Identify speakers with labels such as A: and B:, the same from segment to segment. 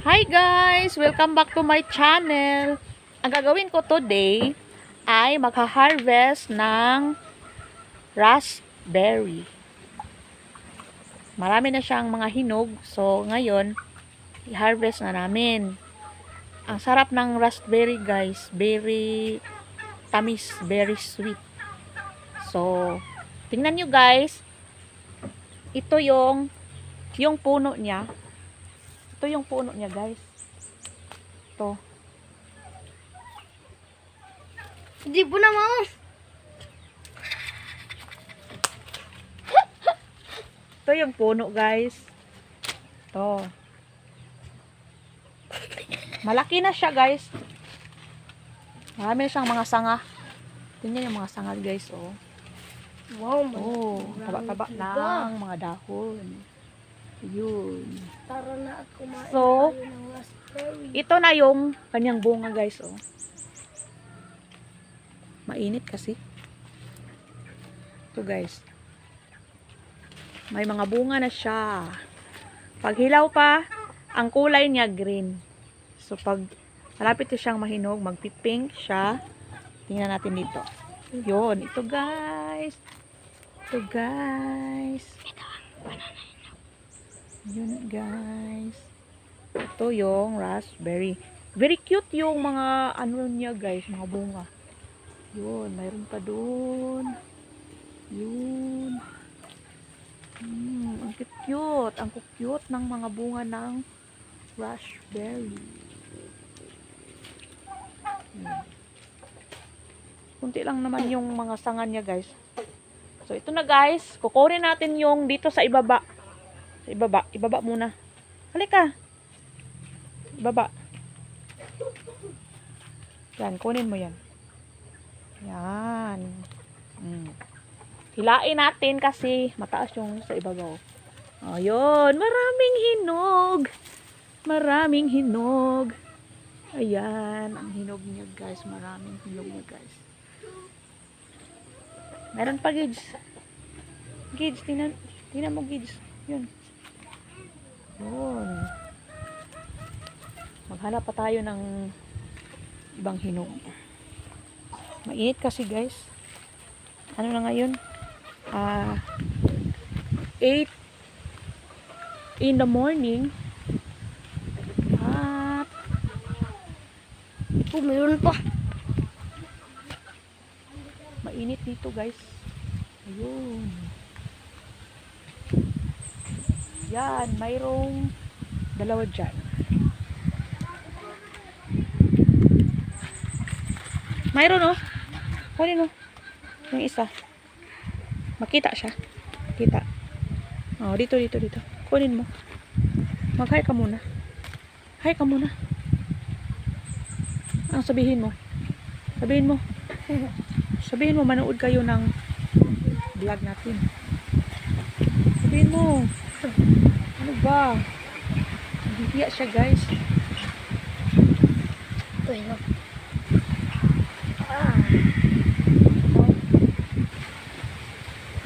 A: Hi guys! Welcome back to my channel. Ang gagawin ko today ay magha-harvest ng raspberry. Marami na siyang mga hinog. So, ngayon, i-harvest na namin. Ang sarap ng raspberry guys. Very tamis, very sweet. So, tingnan nyo guys. Ito yung puno niya. Ito yung puno niya, guys. Ito.
B: Hindi po naman.
A: Ito yung puno, guys. Ito. Malaki na siya, guys. Marami siyang mga sanga. Tingnan yung mga sanga, guys, oh.
B: Wow,
A: Taba-taba ng mga dahon. Yun.
B: Tara na at kumain
A: So,
B: tayo ng raspberry.
A: ito na yung kanyang bunga, guys, oh. Mainit kasi. Ito, guys. May mga bunga na siya. Pag hilaw pa, ang kulay niya green. So, pag malapit na siyang mahinog, magpipink siya. Tingnan natin dito. Yun. Ito, guys. Ito, guys. Ito ang banana. Yun guys. Ito yung raspberry. Very cute yung mga ano niya guys, mga bunga. Yun, mayroon pa doon. Yun. Ang cute. Ang cute ng mga bunga ng raspberry. Kunti lang naman yung mga sanga niya guys. So ito na guys, kukunin natin yung dito sa ibaba. Ibaba muna. Halika. Ibaba. Yan, kunin mo yan. Yan. Hilain natin kasi mataas yung sa ibabaw. Ayun, maraming hinog. Maraming hinog. Ayan, ang hinog niya guys. Maraming hinog niya guys. Meron pa Gids. Gids, tingnan mo Gids. Yun. Yun. Maghanap pa tayo ng ibang hinog. Mainit kasi guys. Ano na ngayon? 8 in the morning. At
B: Mayroon pa.
A: mainit dito guys. Ayun. Yan, mayroong dalawa dyan. Mayroon oh. Kunin oh. Yung isa. Makita siya. Kita. Oh, dito. Kunin mo. Mag-hi ka muna. Hi ka muna. Ang sabihin mo. Sabihin mo, manood kayo ng vlog natin. Sabihin mo. Ano ba? Hihiya siya guys.
B: Ito yun.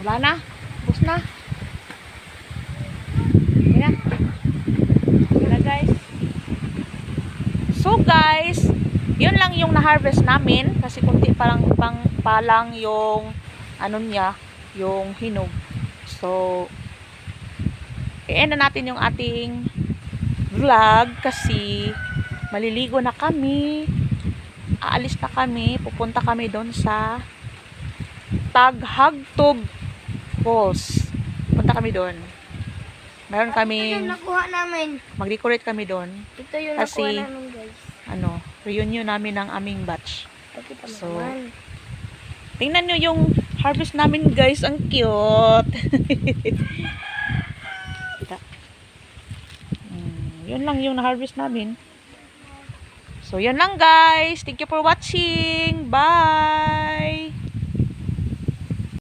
A: Wala na. Bus na. Yan na guys. So guys, yun lang yung na-harvest namin. Kasi kunti pa lang yung ano niya, yung hinog. So, i-end na natin yung ating vlog kasi maliligo na kami. Aalis na kami. Pupunta kami doon sa Taghagtog Falls. Punta kami doon. Meron kami
B: Ito yung nakuha namin.
A: mag-decorate kami doon.
B: Ito yung
A: Kasi,
B: nakuha namin guys.
A: Reunion namin ng aming batch.
B: Pakita mo
A: So,
B: naman.
A: tingnan nyo yung harvest namin guys. Ang cute. Yun lang yung na-harvest namin. So, yun lang guys. Thank you for watching. Bye!